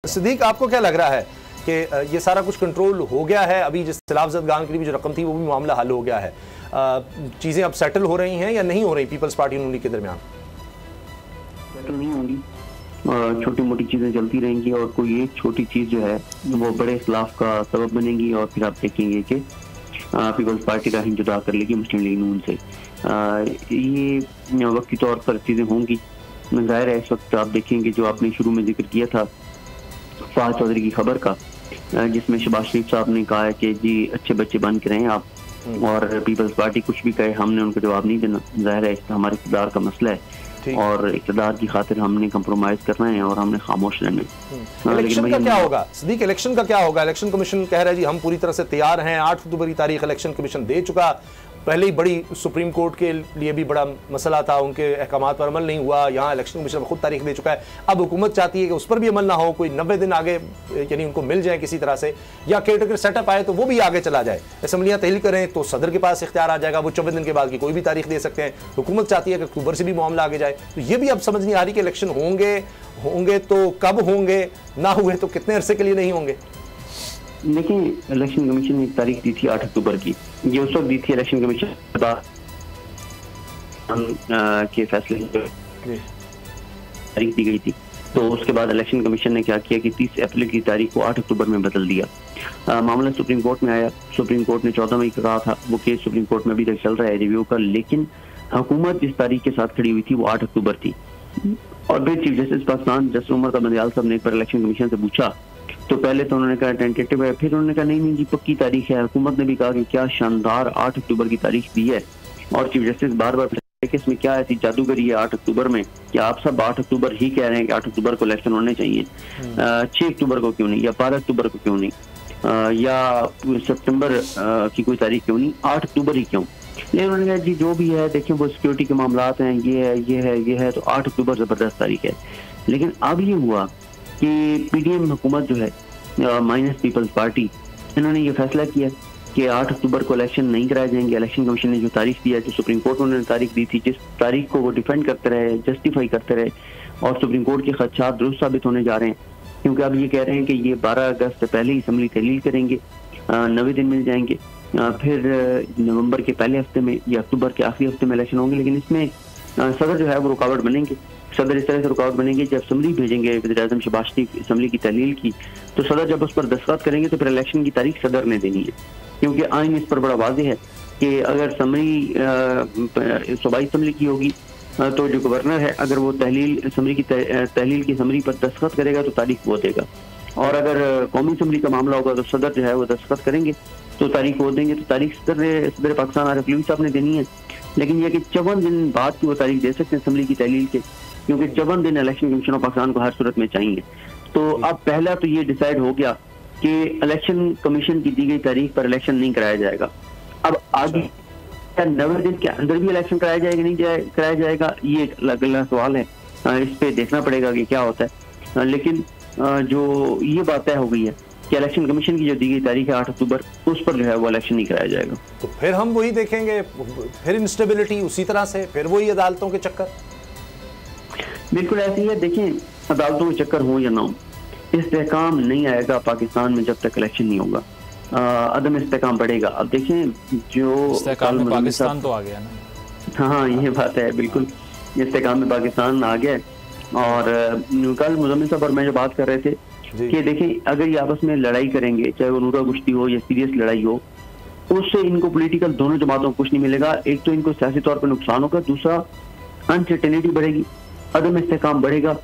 सिद्दीक, आपको क्या लग रहा है कि ये सारा कुछ कंट्रोल हो गया है? अभी जिस सैलाब ज़दगान के लिए जो रकम थी वो भी मामला हल हो गया है, चीज़ें अब सेटल हो रही हैं या नहीं हो रही पीपल्स पार्टी और उन्हीं के दरमियान? सेटल नहीं होंगी, छोटी मोटी चीज़ें चलती रहेंगी और कोई एक छोटी चीज़ जो है वो बड़े इख्लाफ का सबब बनेगी और फिर आप देखेंगे कि पीपल्स पार्टी राह जुदा कर लेगी मुस्लिम लीग नून से। ये वक्ती तौर पर चीज़ें होंगी। जाहिर है इस वक्त आप देखेंगे जो आपने शुरू में जिक्र किया था फवाद चौधरी की खबर का, जिसमें शहबाज शरीफ साहब ने कहा है कि जी अच्छे बच्चे बन के रहें आप, और पीपल्स पार्टी कुछ भी कहे हमने उनको जवाब नहीं देना। जाहिर है हमारे इक़्तिदार का मसला है और इक़्तिदार की खातिर हमने कंप्रोमाइज करना है और हमने खामोश रहना है। इलेक्शन का क्या होगा सिद्दीक? इलेक्शन का क्या होगा? इलेक्शन कमीशन कह रहा है जी हम पूरी तरह से तैयार हैं, 8 अक्टूबर की तारीख इलेक्शन कमीशन दे चुका। पहले ही बड़ी सुप्रीम कोर्ट के लिए भी बड़ा मसला था, उनके अहकामात पर अमल नहीं हुआ, यहाँ इलेक्शन कमीशन खुद तारीख दे चुका है। अब हुकूमत चाहती है कि उस पर भी अमल ना हो, कोई 90 दिन आगे यानी उनको मिल जाए किसी तरह से, या केयर सेटअप आए तो वो भी आगे चला जाए। असेंबलियाँ तहलील करें तो सदर के पास इख्तियार आ जाएगा, वो 24 दिन के बाद की कोई भी तारीख दे सकते हैं। हुकूमत चाहती है कि अक्टूबर से भी मामला आगे जाए। तो ये भी अब समझ नहीं आ रही कि इलेक्शन होंगे तो कब होंगे, ना हुए तो कितने अरसे के लिए नहीं होंगे। देखिए इलेक्शन कमीशन ने एक तारीख दी थी 8 अक्टूबर की, ये उस वक्त दी थी इलेक्शन कमीशन के फैसले तारीख दी गई थी। तो उसके बाद इलेक्शन कमीशन ने क्या किया कि 30 अप्रैल की तारीख को 8 अक्टूबर में बदल दिया। मामला सुप्रीम कोर्ट में आया, सुप्रीम कोर्ट ने 14 मई का कहा था, वो केस सुप्रीम कोर्ट में अभी तक चल रहा है रिव्यू का, लेकिन हुकूमत जिस तारीख के साथ खड़ी हुई थी वो 8 अक्टूबर थी। और फिर chief justice Pakistan justice Umar Bandial साहब ने एक बार इलेक्शन कमीशन से पूछा तो पहले तो उन्होंने कहा टेंटेटिव है, फिर उन्होंने कहा नहीं जी पक्की तारीख है। हुकूमत ने भी कहा कि क्या शानदार 8 अक्टूबर की तारीख दी है, और चीफ जस्टिस बार बार कि इसमें क्या ऐसी जादूगरी है 8 अक्टूबर में कि आप सब 8 अक्टूबर ही कह रहे हैं कि 8 अक्टूबर को इलेक्शन होने चाहिए, 6 अक्टूबर को क्यों नहीं, या 12 अक्टूबर को क्यों नहीं, या सितंबर की कोई तारीख क्यों नहीं, 8 अक्टूबर ही क्यों? लेकिन उन्होंने कहा जी जो भी है देखिए वो सिक्योरिटी के मामला हैं, ये है तो 8 अक्टूबर जबरदस्त तारीख है। लेकिन अब ये हुआ कि पीडीएम हुकूमत जो है माइनस पीपल्स पार्टी, इन्होंने ये फैसला किया कि 8 अक्टूबर को इलेक्शन नहीं कराए जाएंगे। इलेक्शन कमीशन ने जो तारीख दिया, जो सुप्रीम कोर्ट उन्होंने तारीख दी थी, जिस तारीख को वो डिफेंड करते रहे, जस्टिफाई करते रहे, और सुप्रीम कोर्ट के खदशात दुरुस्त साबित होने जा रहे हैं, क्योंकि अब ये कह रहे हैं कि ये 12 अगस्त से पहले ही असम्बली तहलील करेंगे, 90 दिन मिल जाएंगे, फिर नवंबर के पहले हफ्ते में या अक्टूबर के आखिरी हफ्ते में इलेक्शन होंगे। लेकिन इसमें सदर जो है वो रुकावट बनेंगे। सदर इस तरह से रुकावट बनेंगे, जब असम्बली भेजेंगे वज़ीर-ए-आज़म शहबाज शरीफ असम्बली की तहलील की, तो सदर जब उस पर दस्तखत करेंगे तो फिर इलेक्शन की तारीख सदर ने देनी है, क्योंकि आइन इस पर बड़ा वाज़ेह है कि अगर असम्बली सूबाई असम्बली की होगी तो जो गवर्नर है अगर वो तहलील असम्बली की असम्बली पर दस्तखत करेगा तो तारीख वो देगा, और अगर कौमी असम्बली का मामला होगा तो सदर जो है वो दस्तखत करेंगे तो तारीख वो देंगे। तो तारीख सदर पाकिस्तान आरिफ अलवी साहब ने देनी है, लेकिन यह कि 54 दिन बाद की वो तारीख दे सकते हैं असम्बली की तहलील के, क्योंकि 54 दिन इलेक्शन कमीशन ऑफ पाकिस्तान को हर सूरत में चाहिए। तो अब पहला तो ये डिसाइड हो गया कि इलेक्शन कमीशन की दी गई तारीख पर इलेक्शन नहीं कराया जाएगा। अब आगे 90 दिन के अंदर भी इलेक्शन कराया जाएगा नहीं कराया जाएगा, ये एक अगला सवाल है, इस पे देखना पड़ेगा कि क्या होता है। लेकिन जो ये बात तय हो गई है कि इलेक्शन कमीशन की जो दी गई तारीख है 8 अक्टूबर, उस पर जो है वो इलेक्शन नहीं कराया जाएगा। तो फिर हम वही देखेंगे, फिर इंस्टेबिलिटी उसी तरह से, फिर वही अदालतों के चक्कर। बिल्कुल ऐसी है। देखिए अदालतों के चक्कर हो या ना हो, इस्तेहकाम नहीं आएगा पाकिस्तान में जब तक इलेक्शन नहीं होगा, अदम इस्तेहकाम बढ़ेगा। अब देखें जो पाकिस्तान तो आ गया ना, हाँ ये बात है, बिल्कुल इस्तेहकाम में पाकिस्तान आ गया। और कल मुज़म्मिल साहब और मैं जो बात कर रहे थे कि देखें अगर ये आपस में लड़ाई करेंगे, चाहे वो नूरा कुश्ती हो या सीरियस लड़ाई हो, उससे इनको पॉलिटिकल दोनों जमातों को कुछ नहीं मिलेगा। एक तो इनको सियासी तौर पर नुकसान होगा, दूसरा अनसर्टेनिटी बढ़ेगी, अदम इस्तेहकाम बढ़ेगा।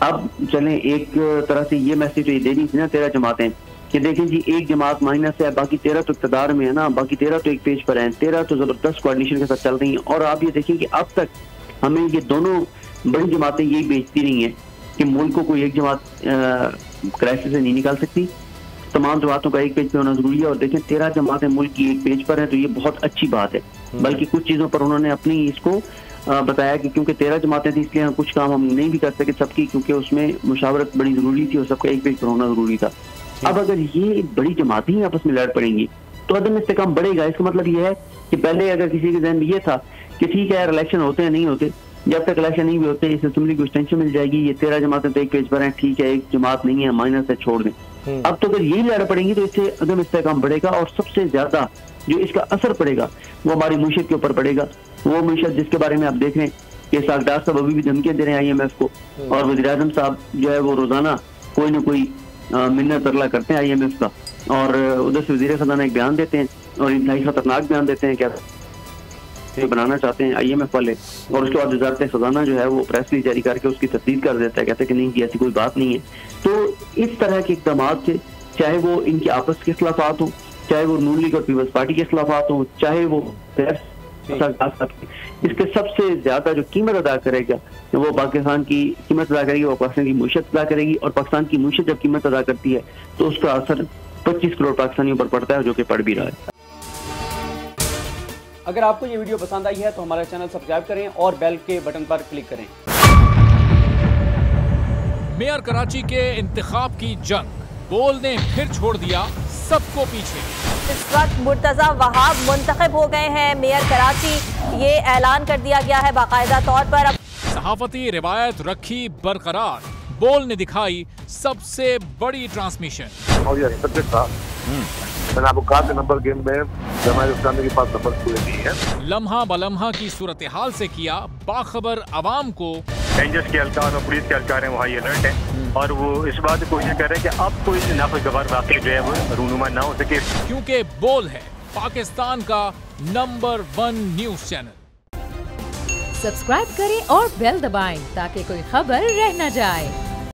अब चलें एक तरह से ये मैसेज तो ये दे दी थी ना 13 जमातें कि देखें जी एक जमात माइनस है, बाकी 13 तो इक़्तिदार में है ना, बाकी 13 तो एक पेज पर हैं, 13 तो जबरदस्त कोऑर्डिनेशन के साथ चल रही हैं। और आप ये देखें कि अब तक हमें ये दोनों बड़ी जमातें यही बेचती रही हैं कि मुल्क को कोई एक जमात क्राइसिस से नहीं निकाल सकती, तमाम जमातों का एक पेज पे होना जरूरी है। और देखें 13 जमातें मुल्क की एक पेज पर हैं, तो ये बहुत अच्छी बात है। बल्कि कुछ चीज़ों पर उन्होंने अपनी इसको बताया कि क्योंकि 13 जमातें थी इसलिए कुछ काम हम नहीं भी कर सके सबकी, क्योंकि उसमें मुशावरत बड़ी जरूरी थी और सबका एक पेज पर होना जरूरी था। अब अगर ये बड़ी जमातें ही आपस में लड़ पड़ेंगी तो अदम इस्तेहकाम बढ़ेगा। इसका मतलब ये है कि पहले अगर किसी के जहन में ये था कि ठीक है यार इलेक्शन होते हैं नहीं होते, जब तक इलेक्शन नहीं भी होते इस असेंबली को एक्सटेंशन मिल जाएगी। ये 13 जमातें तो एक पेज पर हैं, ठीक है, एक जमात नहीं है, माइनस है, छोड़ दें। अब तो अगर यही लड़ पड़ेंगी तो इससे अदम इस्तेहकाम बढ़ेगा और सबसे ज्यादा जो इसका असर पड़ेगा वो हमारी मीशत के ऊपर पड़ेगा। वो मीशत जिसके बारे में आप देख रहे हैं कि सागदार साहब अभी भी धमकियां दे रहे हैं IMF को, और वज़ीर-ए-आज़म साहब जो है वो रोजाना कोई ना कोई मिन्नत तरला करते हैं IMF का, और उधर से वज़ीर ख़ज़ाना एक बयान देते हैं और इंतहाई खतरनाक बयान देते हैं, क्या बनाना चाहते हैं IMF वाले, और उसके बाद वज़ारत ख़ज़ाना जो है वो प्रेस रिलीज जारी करके उसकी तस्दीक कर देता है, कहते हैं कि नहीं कि ऐसी कोई बात नहीं है। तो इस तरह के इक़दाम से, चाहे वो इनके आपस के खिलाफात हों, चाहे वो नून लीग और पीपल्स पार्टी के खिलाफात हों, चाहे वो इसके सबसे ज्यादा जो कीमत अदा करेगा वो पाकिस्तान की कीमत अदा करेगी, वो पाकिस्तान की मीशत अदा करेगी, और पाकिस्तान की मीशत जब कीमत अदा करती है तो उसका असर 25 करोड़ पाकिस्तानियों पर पड़ता है, जो कि पड़ भी रहा है। अगर आपको ये वीडियो पसंद आई है तो हमारा चैनल सब्सक्राइब करें और बेल के बटन पर क्लिक करें। मेयर कराची के इंतखाब की जंग, बोल ने फिर छोड़ दिया सबको पीछे। इस वक्त मुर्तजा वहाब मुंतखब हो गए हैं मेयर कराची, ये ऐलान कर दिया गया है बाकायदा तौर पर। अब सहाफती रिवायत रखी बरकरार, बोल ने दिखाई सबसे बड़ी ट्रांसमिशन। और ये एक्सपेक्टेड था, मैंने आपको कहा कि नंबर गेम में जमात इस्लामी के पास नंबर पूरे नहीं है। लम्हा बलम्हा की सूरत हाल से किया बाखबर आवाम को। रेंजर्स के एहलकार और पुलिस के एहलकार हैं वो हाई अलर्ट है, और वो इस बात की कोशिश कर रहे हैं कि अब कोई नाखुशगवार वाक़या जो है वो रूनुमा ना हो सके, क्योंकि बोल है पाकिस्तान का नंबर 1 न्यूज चैनल। सब्सक्राइब करें और बेल दबाएं ताकि कोई खबर रह न जाए।